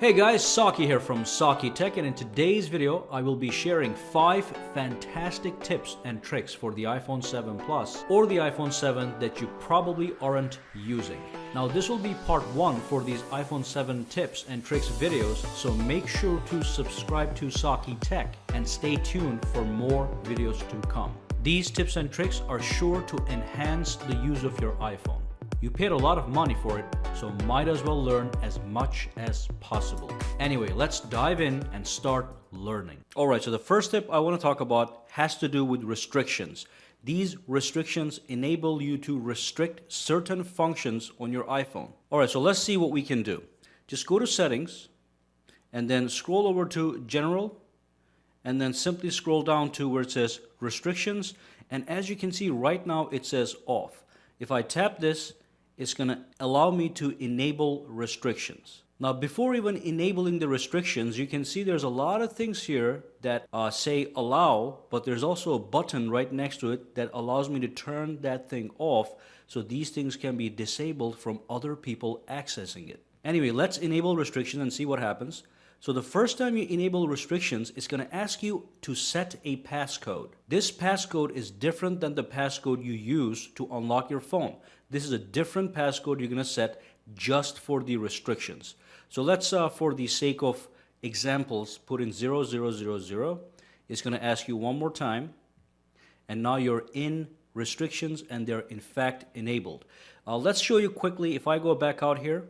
Hey guys, Saki here from Saki Tech, and in today's video I will be sharing 5 fantastic tips and tricks for the iPhone 7 Plus or the iPhone 7 that you probably aren't using. Now this will be part 1 for these iPhone 7 tips and tricks videos, so make sure to subscribe to Saki Tech and stay tuned for more videos to come. These tips and tricks are sure to enhance the use of your iPhone. You paid a lot of money for it, so might as well learn as much as possible. Anyway, let's dive in and start learning. Alright, so the first tip I want to talk about has to do with restrictions. These restrictions enable you to restrict certain functions on your iPhone. Alright, so let's see what we can do. Just go to Settings, and then scroll over to General, and then simply scroll down to where it says Restrictions, and as you can see right now it says Off. If I tap this, it's going to allow me to enable restrictions. Now before even enabling the restrictions, you can see there's a lot of things here that say allow, but there's also a button right next to it that allows me to turn that thing off, so these things can be disabled from other people accessing it. Anyway, let's enable restrictions and see what happens. So the first time you enable restrictions, it's going to ask you to set a passcode. This passcode is different than the passcode you use to unlock your phone. This is a different passcode you're going to set just for the restrictions. So let's, for the sake of examples, put in 0000. It's going to ask you one more time. And now you're in restrictions and they're in fact enabled. Let's show you quickly. If I go back out here,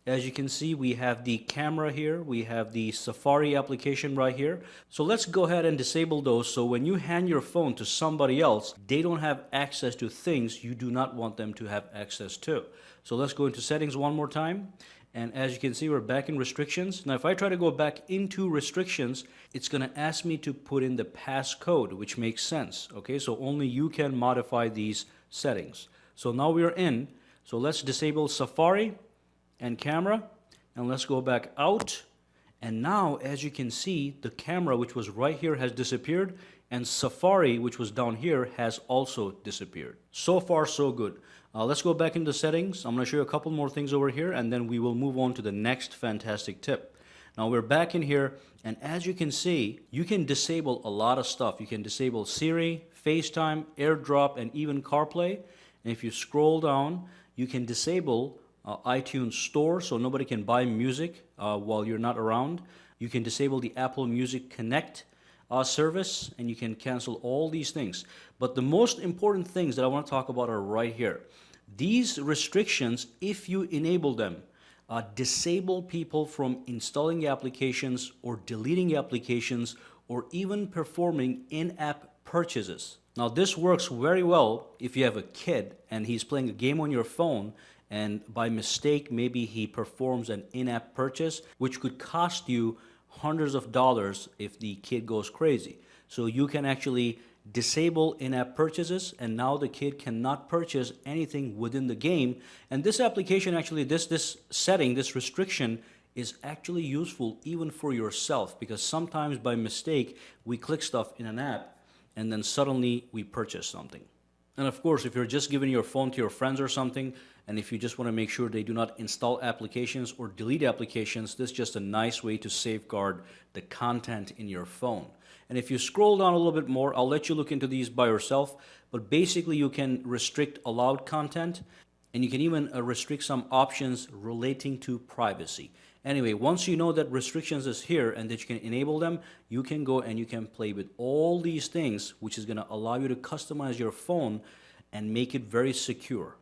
as you can see, we have the camera here, we have the Safari application right here. So let's go ahead and disable those, so when you hand your phone to somebody else, they don't have access to things you do not want them to have access to. So let's go into settings one more time. And as you can see, we're back in restrictions. Now if I try to go back into restrictions, it's going to ask me to put in the passcode, which makes sense. Okay, so only you can modify these settings. So now we're in. So let's disable Safari and camera, and let's go back out. And now as you can see, the camera, which was right here, has disappeared, and Safari, which was down here, has also disappeared. So far so good. Let's go back into settings. I'm going to show you a couple more things over here, and then we will move on to the next fantastic tip. Now we're back in here, and as you can see, you can disable a lot of stuff. You can disable Siri, FaceTime, AirDrop, and even CarPlay. And if you scroll down, you can disable iTunes Store, so nobody can buy music while you're not around. You can disable the Apple Music Connect service, and you can cancel all these things. But the most important things that I want to talk about are right here. These restrictions, if you enable them, disable people from installing applications or deleting applications or even performing in-app purchases. Now this works very well if you have a kid and he's playing a game on your phone, and by mistake maybe he performs an in-app purchase which could cost you hundreds of dollars if the kid goes crazy. So you can actually disable in-app purchases, and now the kid cannot purchase anything within the game. And this application actually, this setting, this restriction is actually useful even for yourself, because sometimes by mistake we click stuff in an app and then suddenly we purchase something. And of course, if you're just giving your phone to your friends or something, and if you just want to make sure they do not install applications or delete applications, this is just a nice way to safeguard the content in your phone. And if you scroll down a little bit more, I'll let you look into these by yourself, but basically you can restrict allowed content, and you can even restrict some options relating to privacy. Anyway, once you know that restrictions is here and that you can enable them, you can go and you can play with all these things, which is going to allow you to customize your phone and make it very secure.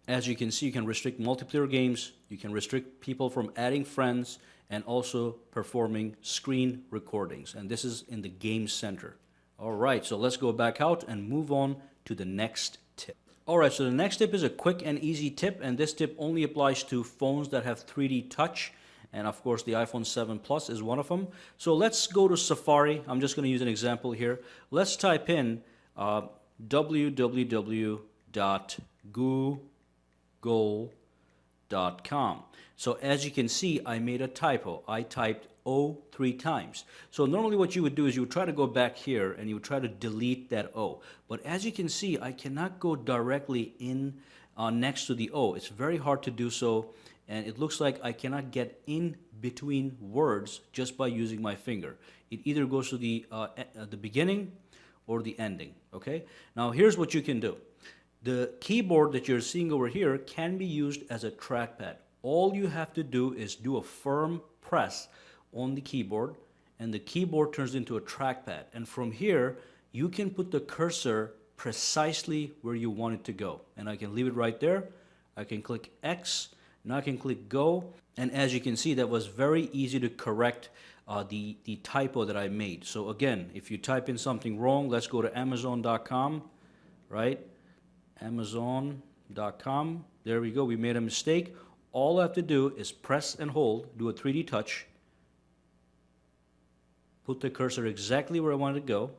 As you can see, you can restrict multiplayer games, you can restrict people from adding friends, and also performing screen recordings. And this is in the Game Center. Alright, so let's go back out and move on to the next tip. Alright, so the next tip is a quick and easy tip, and this tip only applies to phones that have 3D touch. And of course the iPhone 7 Plus is one of them. So let's go to Safari. I'm just going to use an example here. Let's type in www.google.com. So as you can see, I made a typo. I typed O 3 times. So normally what you would do is you would try to go back here and you would try to delete that O. But as you can see, I cannot go directly in next to the O. It's very hard to do so. And it looks like I cannot get in between words just by using my finger. It either goes to the beginning or the ending, okay? Now here's what you can do. The keyboard that you're seeing over here can be used as a trackpad. All you have to do is do a firm press on the keyboard, and the keyboard turns into a trackpad. And from here, you can put the cursor precisely where you want it to go. And I can leave it right there. I can click X. Now I can click Go. And as you can see, that was very easy to correct the typo that I made. So again, if you type in something wrong, let's go to Amazon.com, right? Amazon.com. There we go. We made a mistake. All I have to do is press and hold, do a 3D touch, put the cursor exactly where I want it to go,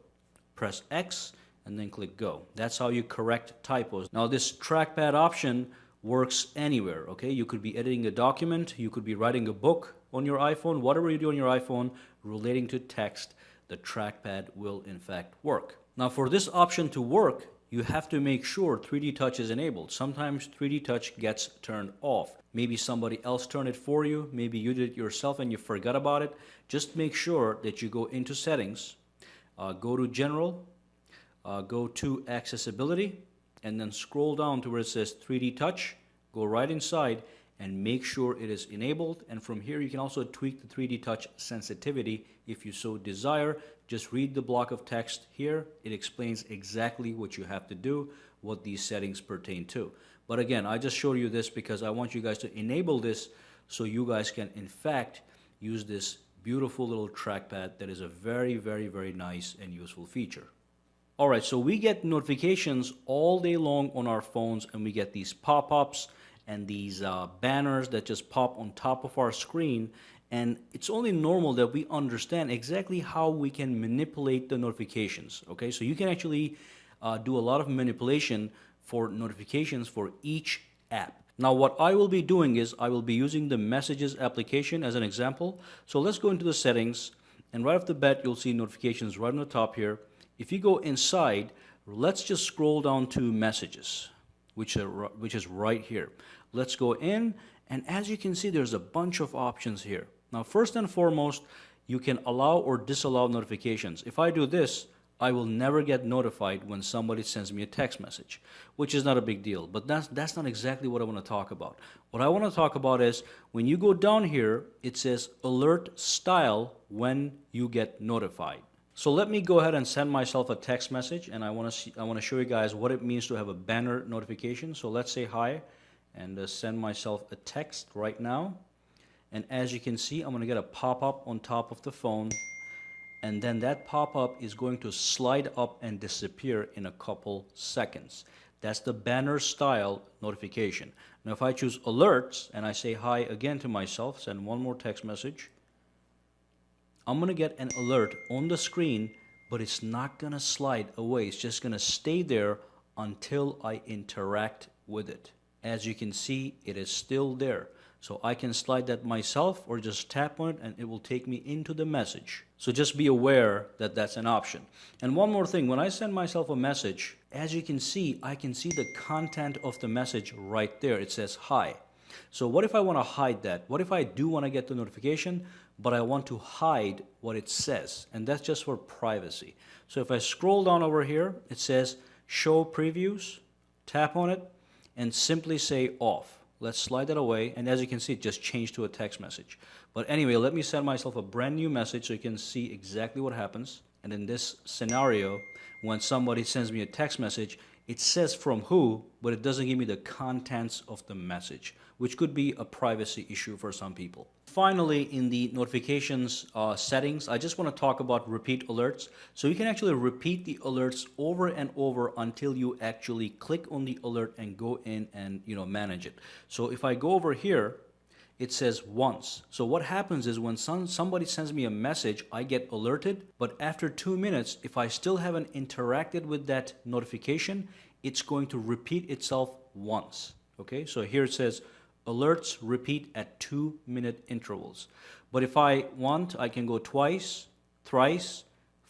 press X, and then click Go. That's how you correct typos. Now this trackpad option works anywhere, okay? You could be editing a document, you could be writing a book on your iPhone, whatever you do on your iPhone relating to text, the trackpad will in fact work. Now for this option to work, you have to make sure 3D touch is enabled. Sometimes 3D touch gets turned off. Maybe somebody else turned it for you, maybe you did it yourself and you forgot about it. Just make sure that you go into settings, go to general, go to accessibility, and then scroll down to where it says 3D touch, go right inside and make sure it is enabled. And from here you can also tweak the 3D touch sensitivity if you so desire. Just read the block of text here. It explains exactly what you have to do, what these settings pertain to. But again, I just showed you this because I want you guys to enable this so you guys can in fact use this beautiful little trackpad that is a very, very, very nice and useful feature. Alright, so we get notifications all day long on our phones, and we get these pop-ups and these banners that just pop on top of our screen, and it's only normal that we understand exactly how we can manipulate the notifications, okay? So you can actually do a lot of manipulation for notifications for each app. Now what I will be doing is I will be using the Messages application as an example. So let's go into the settings, and right off the bat you'll see notifications right on the top here. If you go inside, let's just scroll down to Messages, which is right here. Let's go in, and as you can see, there's a bunch of options here. Now, first and foremost, you can allow or disallow notifications. If I do this, I will never get notified when somebody sends me a text message, which is not a big deal, but that's not exactly what I want to talk about. What I want to talk about is when you go down here, it says alert style when you get notified. So let me go ahead and send myself a text message, and I want to show you guys what it means to have a banner notification. So let's say hi and send myself a text right now. And as you can see, I'm going to get a pop-up on top of the phone, and then that pop-up is going to slide up and disappear in a couple seconds. That's the banner style notification. Now if I choose alerts and I say hi again to myself, send one more text message, I'm going to get an alert on the screen, but it's not going to slide away. It's just going to stay there until I interact with it. As you can see, it is still there. So I can slide that myself or just tap on it and it will take me into the message. So just be aware that that's an option. And one more thing, when I send myself a message, as you can see, I can see the content of the message right there. It says hi. So what if I want to hide that? What if I do want to get the notification, but I want to hide what it says? And that's just for privacy. So if I scroll down over here, it says show previews, tap on it, and simply say off. Let's slide that away, and as you can see, it just changed to a text message. But anyway, let me send myself a brand new message so you can see exactly what happens. And in this scenario, when somebody sends me a text message, it says from who, but it doesn't give me the contents of the message, which could be a privacy issue for some people. Finally, in the notifications settings, I just want to talk about repeat alerts. So you can actually repeat the alerts over and over until you actually click on the alert and go in and manage it. So if I go over here, it says once. So what happens is when somebody sends me a message, I get alerted, but after 2 minutes, if I still haven't interacted with that notification, it's going to repeat itself once. Okay, so here it says alerts repeat at 2-minute intervals. But if I want, I can go twice, thrice,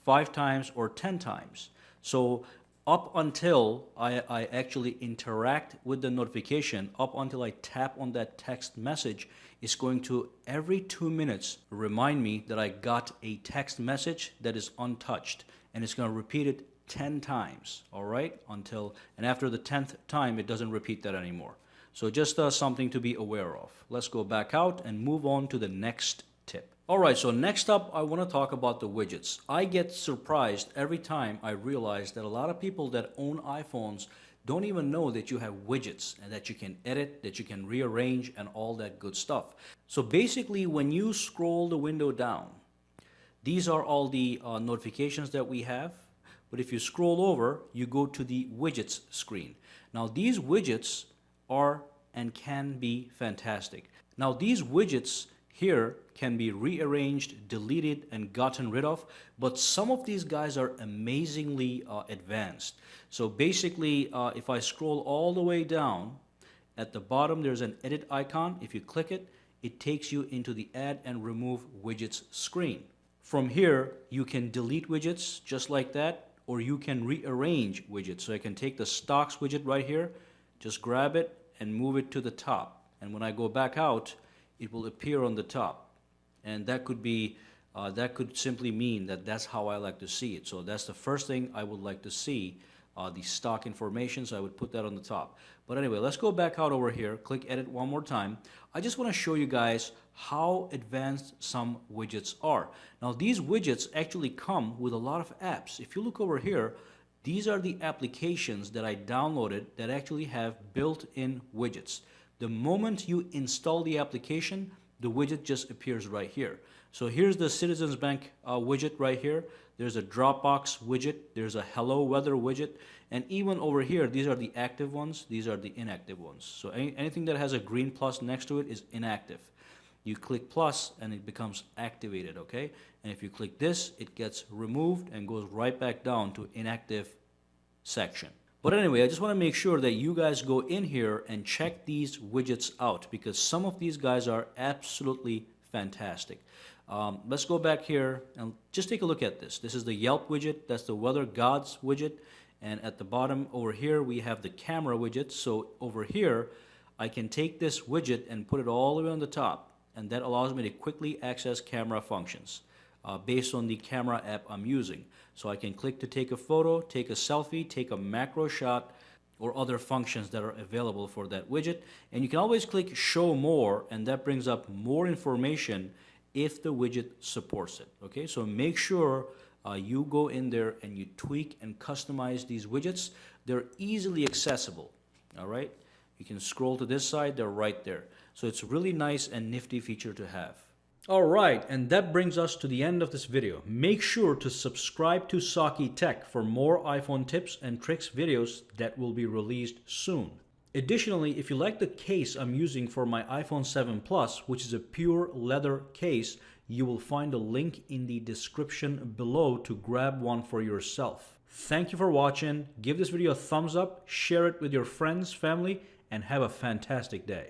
5 times, or 10 times. So up until I actually interact with the notification, up until I tap on that text message, it's going to every 2 minutes remind me that I got a text message that is untouched, and it's going to repeat it 10 times, all right, until, and after the 10th time it doesn't repeat that anymore. So just something to be aware of. Let's go back out and move on to the next tip. Alright, so next up I want to talk about the widgets. I get surprised every time I realize that a lot of people that own iPhones don't even know that you have widgets and that you can edit, that you can rearrange, and all that good stuff. So basically, when you scroll the window down, these are all the notifications that we have. But if you scroll over, you go to the widgets screen. Now these widgets are and can be fantastic. Now these widgets here can be rearranged, deleted, and gotten rid of, but some of these guys are amazingly advanced. So basically, if I scroll all the way down, at the bottom there's an edit icon. If you click it, it takes you into the add and remove widgets screen. From here, you can delete widgets just like that, or you can rearrange widgets. So I can take the stocks widget right here, just grab it and move it to the top. And when I go back out, it will appear on the top. And that could be, that could simply mean that that's how I like to see it. So that's the first thing I would like to see, the stock information, so I would put that on the top. But anyway, let's go back out over here, click edit one more time. I just want to show you guys how advanced some widgets are. Now these widgets actually come with a lot of apps. If you look over here, these are the applications that I downloaded that actually have built-in widgets. The moment you install the application, the widget just appears right here. So here's the Citizens Bank widget right here. There's a Dropbox widget. There's a Hello Weather widget. And even over here, these are the active ones. These are the inactive ones. So anything that has a green plus next to it is inactive. You click plus and it becomes activated, okay? And if you click this, it gets removed and goes right back down to inactive section. But anyway, I just want to make sure that you guys go in here and check these widgets out, because some of these guys are absolutely fantastic. Let's go back here and just take a look at this. This is the Yelp widget. That's the Weather Gods widget. And at the bottom over here, we have the camera widget. So over here, I can take this widget and put it all the way on the top. And that allows me to quickly access camera functions based on the camera app I'm using. So I can click to take a photo, take a selfie, take a macro shot, or other functions that are available for that widget. And you can always click show more, and that brings up more information if the widget supports it. Okay, so make sure you go in there and you tweak and customize these widgets. They're easily accessible. All right, you can scroll to this side, they're right there. So it's a really nice and nifty feature to have. Alright, and that brings us to the end of this video. Make sure to subscribe to Saki Tech for more iPhone tips and tricks videos that will be released soon. Additionally, if you like the case I'm using for my iPhone 7 Plus, which is a pure leather case, you will find a link in the description below to grab one for yourself. Thank you for watching. Give this video a thumbs up, share it with your friends, family, and have a fantastic day.